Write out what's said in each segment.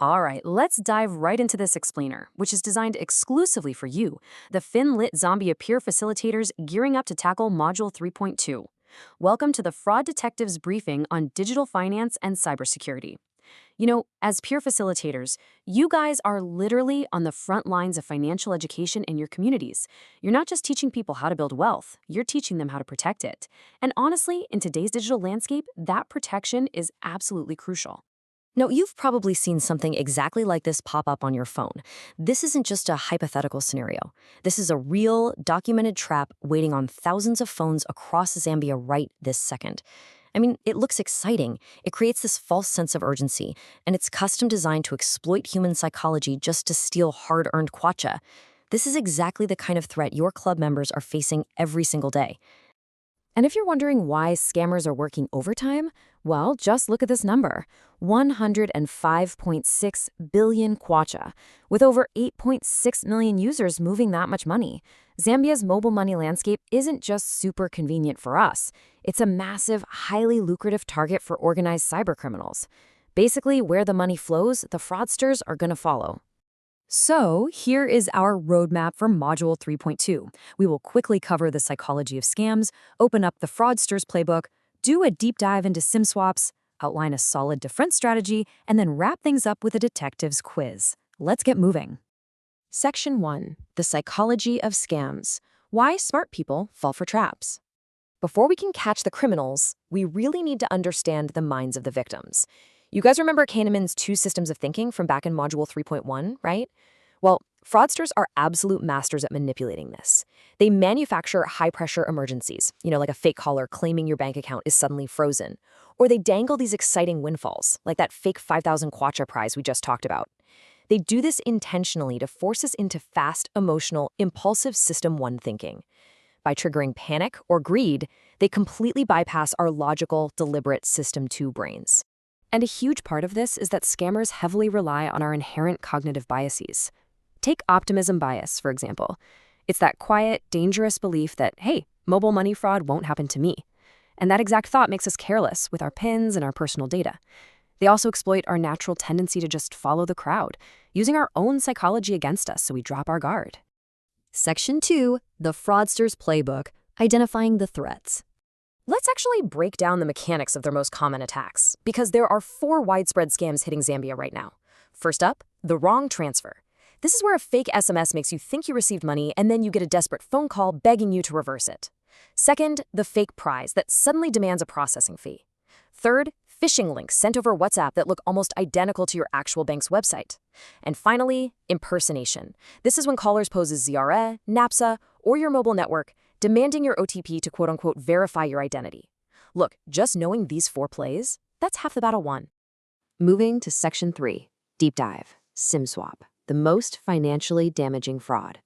All right, let's dive right into this explainer, which is designed exclusively for you, the FinLit Zambia peer facilitators gearing up to tackle Module 3.2. Welcome to the Fraud Detectives briefing on digital finance and cybersecurity. As peer facilitators, you guys are literally on the front lines of financial education in your communities. You're not just teaching people how to build wealth, you're teaching them how to protect it. And honestly, in today's digital landscape, that protection is absolutely crucial. Now, you've probably seen something exactly like this pop up on your phone. This isn't just a hypothetical scenario. This is a real, documented trap waiting on thousands of phones across Zambia right this second. I mean, it looks exciting. It creates this false sense of urgency, and it's custom designed to exploit human psychology just to steal hard-earned kwacha. This is exactly the kind of threat your club members are facing every single day. And if you're wondering why scammers are working overtime, well, just look at this number, 105.6 billion kwacha, with over 8.6 million users moving that much money. Zambia's mobile money landscape isn't just super convenient for us. It's a massive, highly lucrative target for organized cybercriminals. Basically, where the money flows, the fraudsters are going to follow. So, here is our roadmap for Module 3.2. We will quickly cover the psychology of scams, open up the fraudster's playbook, do a deep dive into SIM swaps, outline a solid defense strategy, and then wrap things up with a detective's quiz. Let's get moving. Section 1. The Psychology of Scams. Why smart people fall for traps. Before we can catch the criminals, we really need to understand the minds of the victims. You guys remember Kahneman's two systems of thinking from back in Module 3.1, right? Well, fraudsters are absolute masters at manipulating this. They manufacture high-pressure emergencies, like a fake caller claiming your bank account is suddenly frozen. Or they dangle these exciting windfalls, like that fake 5,000 kwacha prize we just talked about. They do this intentionally to force us into fast, emotional, impulsive System 1 thinking. By triggering panic or greed, they completely bypass our logical, deliberate System 2 brains. And a huge part of this is that scammers heavily rely on our inherent cognitive biases. Take optimism bias, for example. It's that quiet, dangerous belief that, hey, mobile money fraud won't happen to me. And that exact thought makes us careless with our PINs and our personal data. They also exploit our natural tendency to just follow the crowd, using our own psychology against us so we drop our guard. Section 2, the fraudster's playbook, identifying the threats. Let's actually break down the mechanics of their most common attacks, because there are 4 widespread scams hitting Zambia right now. First up, the wrong transfer. This is where a fake SMS makes you think you received money and then you get a desperate phone call begging you to reverse it. Second, the fake prize that suddenly demands a processing fee. Third, phishing links sent over WhatsApp that look almost identical to your actual bank's website. And finally, impersonation. This is when callers pose as Ziara, NAPSA, or your mobile network, demanding your OTP to quote-unquote verify your identity. Look, just knowing these 4 plays, that's half the battle won. Moving to Section 3, Deep Dive, SIM swap, the most financially damaging fraud.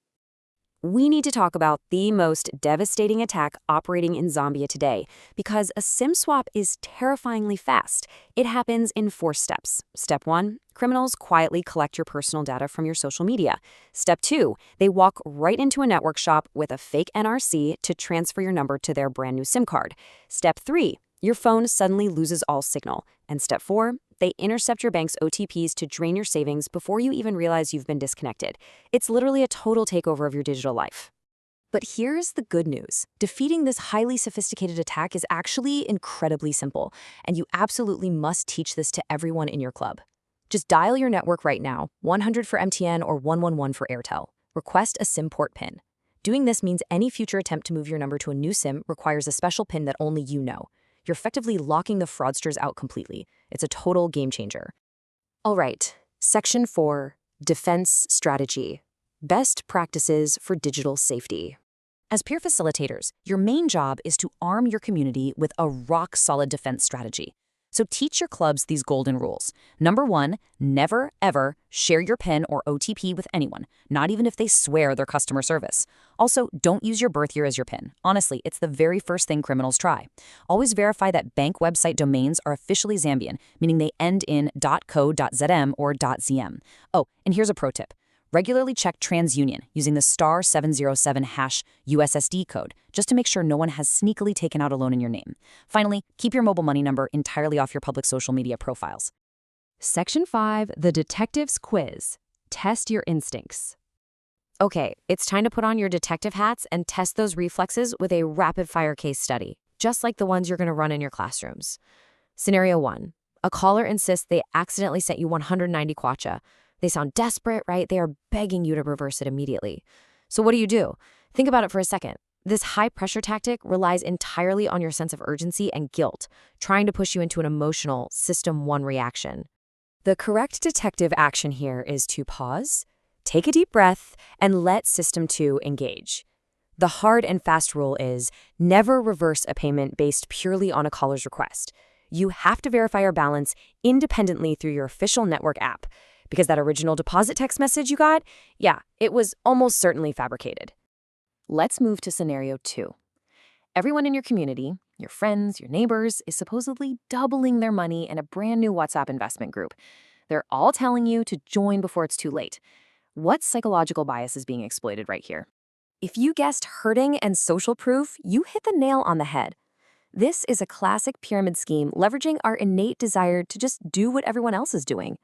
We need to talk about the most devastating attack operating in Zambia today, because a SIM swap is terrifyingly fast. It happens in 4 steps. Step 1, criminals quietly collect your personal data from your social media. Step 2, they walk right into a network shop with a fake NRC to transfer your number to their brand new SIM card. Step 3, your phone suddenly loses all signal. And step 4, they intercept your bank's OTPs to drain your savings before you even realize you've been disconnected. It's literally a total takeover of your digital life. But here's the good news. Defeating this highly sophisticated attack is actually incredibly simple, and you absolutely must teach this to everyone in your club. Just dial your network right now, 100 for MTN or 111 for Airtel. Request a SIM port PIN. Doing this means any future attempt to move your number to a new SIM requires a special PIN that only you know. You're effectively locking the fraudsters out completely. It's a total game changer. All right, Section 4, Defense Strategy. Best practices for digital safety. As peer facilitators, your main job is to arm your community with a rock-solid defense strategy. So teach your clubs these golden rules. Number 1, never, ever share your PIN or OTP with anyone, not even if they swear they're customer service. Also, don't use your birth year as your PIN. Honestly, it's the very first thing criminals try. Always verify that bank website domains are officially Zambian, meaning they end in .co.zm or .zm. Oh, and here's a pro tip. Regularly check TransUnion using the *707# USSD code, just to make sure no one has sneakily taken out a loan in your name. Finally, keep your mobile money number entirely off your public social media profiles. Section 5, the detective's quiz. Test your instincts. Okay, it's time to put on your detective hats and test those reflexes with a rapid-fire case study, just like the ones you're going to run in your classrooms. Scenario 1. A caller insists they accidentally sent you 190 kwacha. They sound desperate, right? They are begging you to reverse it immediately. So what do? Think about it for a second. This high-pressure tactic relies entirely on your sense of urgency and guilt, trying to push you into an emotional System 1 reaction. The correct detective action here is to pause, take a deep breath, and let System 2 engage. The hard and fast rule is never reverse a payment based purely on a caller's request. You have to verify your balance independently through your official network app, because that original deposit text message you got, yeah, it was almost certainly fabricated. Let's move to scenario 2. Everyone in your community, your friends, your neighbors, is supposedly doubling their money in a brand new WhatsApp investment group. They're all telling you to join before it's too late. What psychological bias is being exploited right here? If you guessed hurting and social proof, you hit the nail on the head. This is a classic pyramid scheme leveraging our innate desire to just do what everyone else is doing.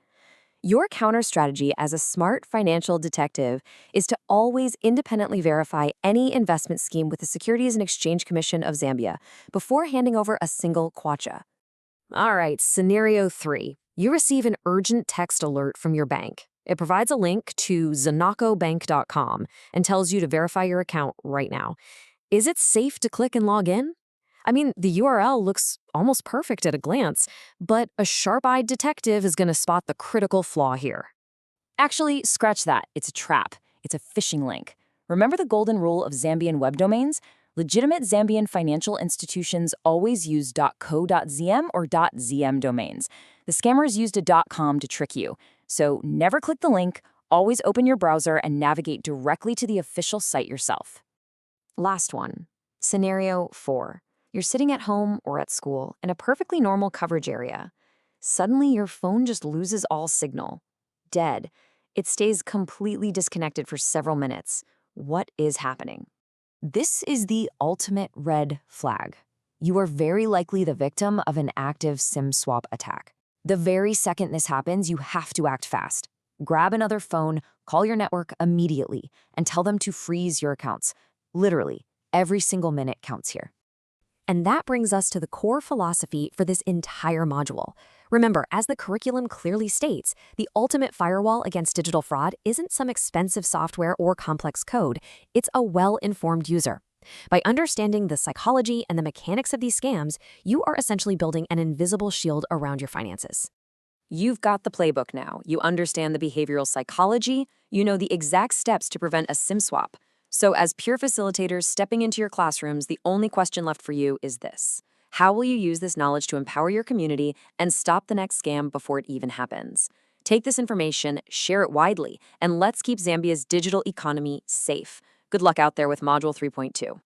Your counter strategy as a smart financial detective is to always independently verify any investment scheme with the Securities and Exchange Commission of Zambia before handing over a single kwacha. All right, scenario 3. You receive an urgent text alert from your bank. It provides a link to zanacobank.com and tells you to verify your account right now. Is it safe to click and log in? I mean, the URL looks almost perfect at a glance, but a sharp-eyed detective is going to spot the critical flaw here. Actually, scratch that. It's a trap. It's a phishing link. Remember the golden rule of Zambian web domains? Legitimate Zambian financial institutions always use .co.zm or .zm domains. The scammers used a .com to trick you. So never click the link, always open your browser and navigate directly to the official site yourself. Last one. Scenario 4. You're sitting at home or at school in a perfectly normal coverage area. Suddenly, your phone just loses all signal. Dead. It stays completely disconnected for several minutes. What is happening? This is the ultimate red flag. You are very likely the victim of an active SIM swap attack. The very second this happens, you have to act fast. Grab another phone, call your network immediately, and tell them to freeze your accounts. Literally, every single minute counts here. And that brings us to the core philosophy for this entire module. Remember, as the curriculum clearly states, the ultimate firewall against digital fraud isn't some expensive software or complex code. It's a well-informed user. By understanding the psychology and the mechanics of these scams, you are essentially building an invisible shield around your finances. You've got the playbook now. You understand the behavioral psychology. You know the exact steps to prevent a SIM swap. So as peer facilitators stepping into your classrooms, the only question left for you is this. How will you use this knowledge to empower your community and stop the next scam before it even happens? Take this information, share it widely, and let's keep Zambia's digital economy safe. Good luck out there with Module 3.2.